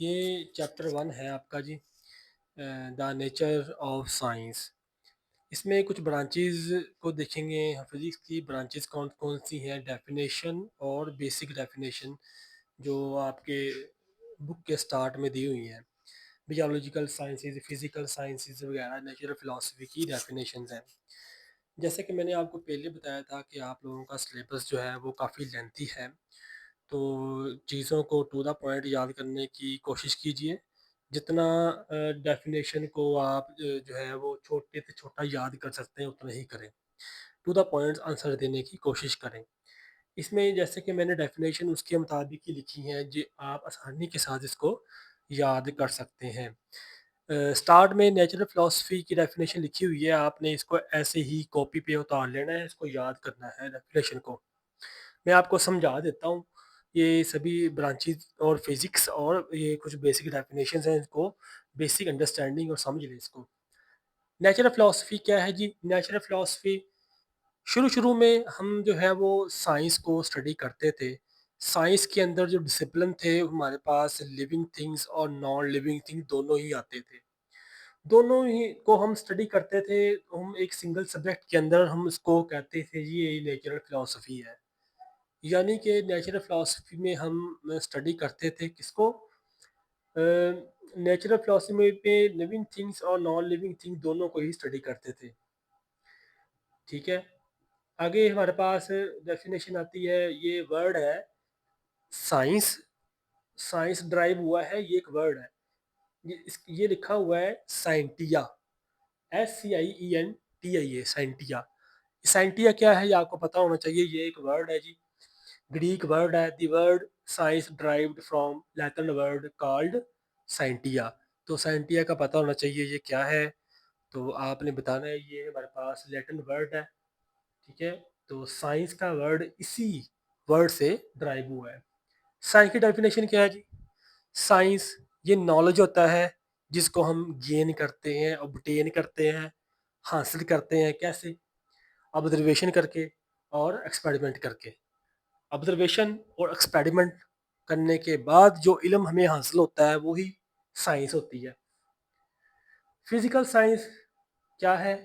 ये चैप्टर 1 है आपका जी, द नेचर ऑफ साइंस। इसमें कुछ ब्रांचेस को देखेंगे, फिजिक्स की ब्रांचेस कौन कौन सी हैं, डेफिनेशन और बेसिक डेफिनेशन जो आपके बुक के स्टार्ट में दी हुई हैं। बियोलॉजिकल साइंसेज, फिजिकल साइंसेज वगैरह, नेचुरल फिलोसफी की डेफिनेशंस हैं। जैसे कि मैंने आपको पहले बताया था कि आप लोगों का सिलेबस जो है वो काफ़ी लेंथी है, तो चीज़ों को टू द पॉइंट याद करने की कोशिश कीजिए। जितना डेफिनेशन को आप जो है वो छोटे से छोटा याद कर सकते हैं उतना ही करें। टू द पॉइंट आंसर देने की कोशिश करें। इसमें जैसे कि मैंने डेफिनेशन उसके मुताबिक ही लिखी है जो आप आसानी के साथ इसको याद कर सकते हैं। स्टार्ट में नेचुरल फिलोसफी की डेफिनेशन लिखी हुई है, आपने इसको ऐसे ही कॉपी पे उतार लेना है, इसको याद करना है डेफिनेशन को। मैं आपको समझा देता हूँ। ये सभी ब्रांचेस और फिजिक्स और ये कुछ बेसिक डेफिनेशंस हैं, इनको बेसिक अंडरस्टैंडिंग और समझ लें इसको। नेचुरल फिलोसफी क्या है जी? नेचुरल फिलोसफी शुरू शुरू में हम जो है वो साइंस को स्टडी करते थे। साइंस के अंदर जो डिसिप्लिन थे हमारे पास, लिविंग थिंग्स और नॉन लिविंग थिंग दोनों ही आते थे। दोनों ही को हम स्टडी करते थे। हम एक सिंगल सब्जेक्ट के अंदर हम इसको कहते थे जी ये नेचुरल फिलोसफी है। यानी कि नेचुरल फिलोसफी में हम स्टडी करते थे किसको? नेचुरल फिलोसफी में लिविंग थिंग्स और नॉन लिविंग थिंग दोनों को ही स्टडी करते थे। ठीक है। आगे हमारे पास डेफिनेशन आती है, ये वर्ड है साइंस। साइंस ड्राइव हुआ है, ये एक वर्ड है। ये लिखा हुआ है साइंटिया, SCIENTIA, साइंटिया। साइंटिया क्या है ये आपको पता होना चाहिए। ये एक वर्ड है जी, ग्रीक वर्ड है। The word science derived from Latin word called scientia. तो साइंटिया का पता होना चाहिए ये क्या है, तो आपने बताना है। ये हमारे पास लैटिन वर्ड है, ठीक है। तो साइंस का वर्ड इसी वर्ड से ड्राइव हुआ है। साइंस की डेफिनेशन क्या है जी? साइंस ये नॉलेज होता है जिसको हम गेन करते हैं, ऑब्टेन करते हैं, हासिल करते हैं। कैसे? ऑब्जर्वेशन करके और एक्सपेरिमेंट करके। ऑब्जर्वेशन और एक्सपेरिमेंट करने के बाद जो इल्म हमें हासिल होता है वही साइंस होती है। फिजिकल साइंस क्या है?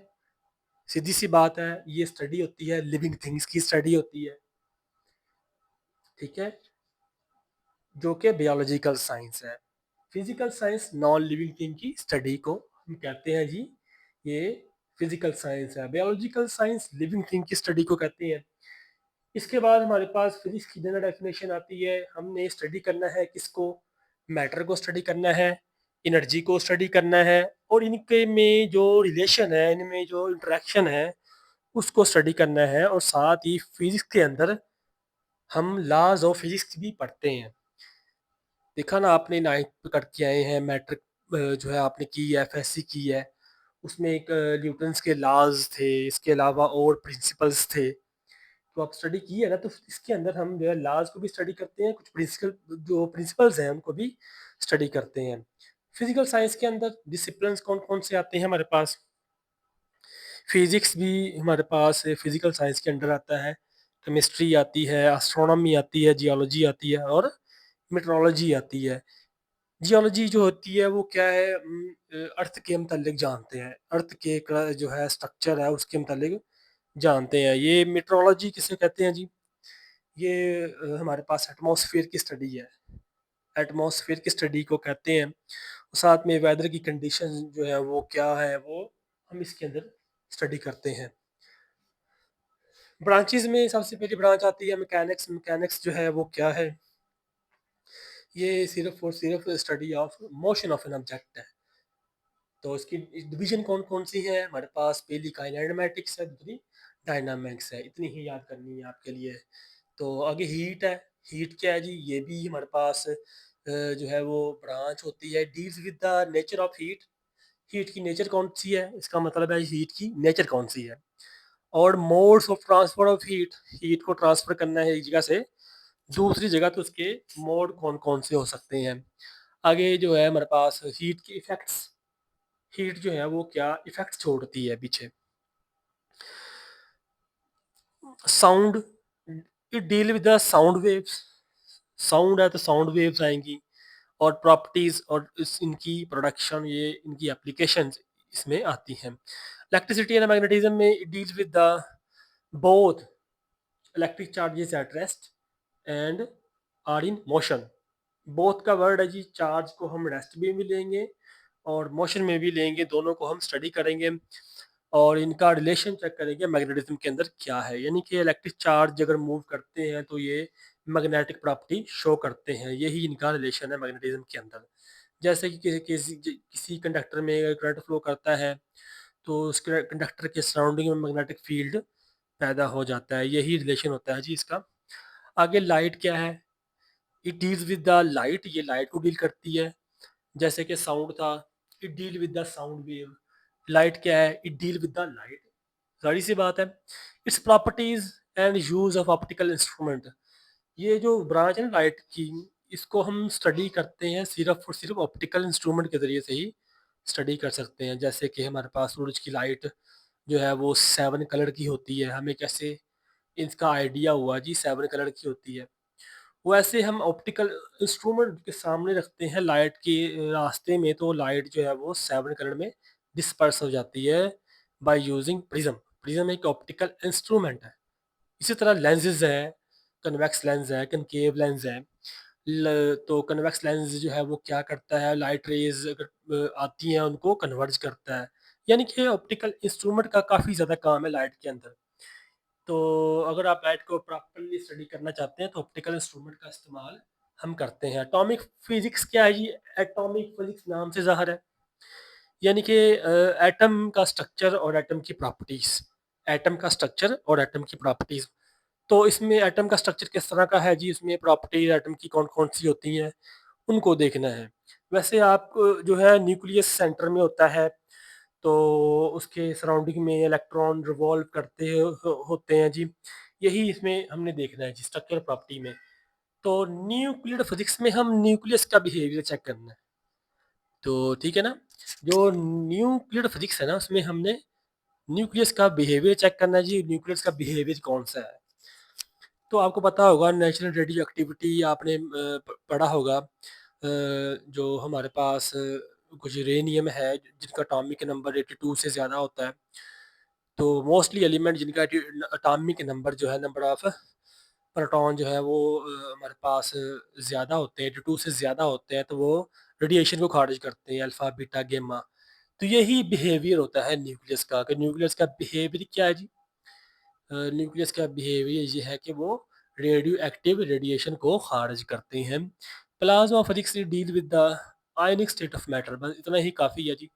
सीधी सी बात है, ये स्टडी होती है लिविंग थिंग्स की स्टडी होती है, ठीक है, जो कि बायोलॉजिकल साइंस है। Physical science non living thing की स्टडी को हम कहते हैं जी ये फिजिकल साइंस है। बायोलॉजिकल साइंस लिविंग थिंग की स्टडी को कहते हैं। इसके बाद हमारे पास फिजिक्स की जनरल डेफिनेशन आती है। हमने स्टडी करना है किसको? मैटर को स्टडी करना है, एनर्जी को स्टडी करना है, और इनके में जो रिलेशन है, इनमें जो इंटरेक्शन है उसको स्टडी करना है। और साथ ही फिजिक्स के अंदर हम लॉज ऑफ फिजिक्स भी पढ़ते हैं। देखा ना आपने, नाइन्थ करके आए हैं, मैट्रिक जो है आपने की है, FSC की है। उसमें एक न्यूटन्स के लॉज थे, इसके अलावा और प्रिंसिपल्स थे। तो आप स्टडी की है ना, तो इसके अंदर हम जो है लॉज को भी स्टडी करते हैं, कुछ जो प्रिंसिपल्स हैं उनको भी स्टडी करते हैं। फिजिकल साइंस के अंदर डिसिप्लिन कौन कौन से आते हैं हमारे पास? फिजिक्स भी हमारे पास फिजिकल साइंस के अंडर आता है। केमिस्ट्री आती है, एस्ट्रोनॉमी आती है, जियोलॉजी आती है और मेट्रोलॉजी आती है। जियोलॉजी जो होती है वो क्या है? अर्थ के मतलब जानते हैं, अर्थ के जो है स्ट्रक्चर है उसके मतलब जानते हैं। ये मेट्रोलॉजी किसे कहते हैं जी? ये हमारे पास एटमॉस्फेयर की स्टडी है, एटमॉस्फेयर की स्टडी को कहते हैं। साथ में वेदर की कंडीशन जो है वो क्या है, वो हम इसके अंदर स्टडी करते हैं। ब्रांचेस में सबसे पहली ब्रांच आती है मैकेनिक्स। मैकेनिक्स जो है वो क्या है? ये सिर्फ और सिर्फ study of motion of an object है। तो इसकी डिवीजन कौन कौन सी है हमारे पास? पहली काइनेमेटिक्स है, दूसरी डायनामिक्स है। इतनी ही याद करनी है आपके लिए। तो आगे हीट है। हीट क्या है जी? ये भी हमारे पास जो है वो ब्रांच होती है, deals with the nature of heat. Heat की नेचर कौन सी है, इसका मतलब है हीट की नेचर कौन सी है। और modes of transfer of heat, heat को ट्रांसफर करना है एक जगह से दूसरी जगह, तो उसके मोड कौन कौन से हो सकते हैं। आगे जो है हमारे पास हीट के इफेक्ट्स। हीट जो है वो क्या इफेक्ट छोड़ती है पीछे? Sound, it deal with the sound waves. Sound है तो साउंड वेव्स आएंगी। और प्रॉपर्टीज और इनकी प्रोडक्शन, ये इनकी एप्लीकेशंस इसमें आती हैं। इलेक्ट्रिसिटी एंड मैग्नेटिज्म में it deals with the both electric charges at rest and are in motion. Both का वर्ड है जी, चार्ज को हम रेस्ट में भी लेंगे और मोशन में भी लेंगे, दोनों को हम स्टडी करेंगे और इनका रिलेशन चेक करेंगे मैग्नेटिज्म के अंदर क्या है। यानी कि इलेक्ट्रिक चार्ज अगर मूव करते हैं तो ये मैग्नेटिक प्रॉपर्टी शो करते हैं, यही इनका रिलेशन है मैग्नेटिज्म के अंदर। जैसे कि किसी कंडक्टर में अगर करंट फ्लो करता है तो उस कंडक्टर के सराउंडिंग में मैग्नेटिक फील्ड पैदा हो जाता है, यही रिलेशन होता है जी इसका। आगे लाइट क्या है, it deals with the light, ये लाइट को डील करती है। जैसे कि साउंड था, it deal with the sound wave. Light क्या है, it deal with the light. सारी सी बात है। Its properties and use of optical instrument, ये जो ब्रांच है ना लाइट की, इसको हम स्टडी करते हैं सिर्फ और सिर्फ ऑप्टिकल इंस्ट्रूमेंट के ज़रिए से ही स्टडी कर सकते हैं। जैसे कि हमारे पास सूरज की लाइट जो है वो 7 कलर की होती है, हमें कैसे इसका आइडिया हुआ जी 7 कलर की होती है। वैसे हम ऑप्टिकल इंस्ट्रूमेंट के सामने रखते हैं लाइट के रास्ते में, तो लाइट जो है वो 7 कलर में डिस्पर्स हो जाती है बाय यूजिंग प्रिज्म। प्रिज्म एक ऑप्टिकल इंस्ट्रूमेंट है। इसी तरह लेंसेज है, कन्वेक्स लेंस है, कनकेव लेंस है। तो कन्वेक्स लेंस जो है वो क्या करता है, लाइट रेज अगर आती हैं उनको कन्वर्ज करता है। यानी कि ऑप्टिकल इंस्ट्रूमेंट का काफ़ी ज़्यादा काम है लाइट के अंदर। तो अगर आप लाइट को प्रॉपरली स्टडी करना चाहते हैं तो ऑप्टिकल इंस्ट्रूमेंट का इस्तेमाल हम करते हैं। एटॉमिक फिजिक्स क्या है जी, एटॉमिक फिजिक्स नाम से ज़ाहिर है, यानी कि एटम का स्ट्रक्चर और एटम की प्रॉपर्टीज। एटम का स्ट्रक्चर और एटम की प्रॉपर्टीज, तो इसमें एटम का स्ट्रक्चर किस तरह का है जी, इसमें प्रॉपर्टीज एटम की कौन कौन सी होती हैं उनको देखना है। वैसे आप जो है न्यूक्लियस सेंटर में होता है, तो उसके सराउंडिंग में इलेक्ट्रॉन रिवॉल्व करते होते हैं जी, यही इसमें हमने देखना है जी स्ट्रक्चर प्रॉपर्टी में। तो न्यूक्लियर फिजिक्स में हम न्यूक्लियस का बिहेवियर चेक करना है, तो ठीक है ना। जो न्यूक्लियर फिजिक्स है ना उसमें हमने न्यूक्लियस का बिहेवियर चेक करना है जी, न्यूक्लियस का बिहेवियर कौन सा है। तो आपको पता होगा नेचुरल रेडियो एक्टिविटी आपने पढ़ा होगा। जो हमारे पास कुछ यूरेनियम है जिनका अटॉमिक नंबर 82 से ज़्यादा होता है। तो मोस्टली एलिमेंट जिनका अटॉमिक नंबर जो है, नंबर ऑफ प्रोटॉन जो है वो हमारे पास ज़्यादा होते हैं, 82 से ज़्यादा होते हैं, तो वो रेडिएशन को खारिज करते हैं, अल्फ़ा बीटा गेमा। तो यही बिहेवियर होता है न्यूक्लियस का। कि न्यूक्लियस का बिहेवियर क्या है जी, न्यूक्लियस का बिहेवियर ये है कि वो रेडियो एक्टिव रेडिएशन को खारिज करते हैं। Plasma physics deal with the ionic state of matter, बस इतना ही काफ़ी है जी।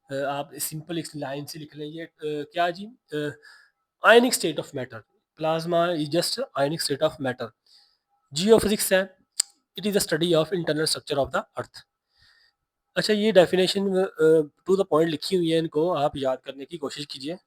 आप सिंपल एक लाइन से लिख लीजिए, क्या जी, ionic state of matter, plasma is just ionic state of matter. Geophysics है, it is the study of internal structure of the earth. अच्छा, ये डेफिनेशन टू द पॉइंट लिखी हुई है, इनको आप याद करने की कोशिश कीजिए।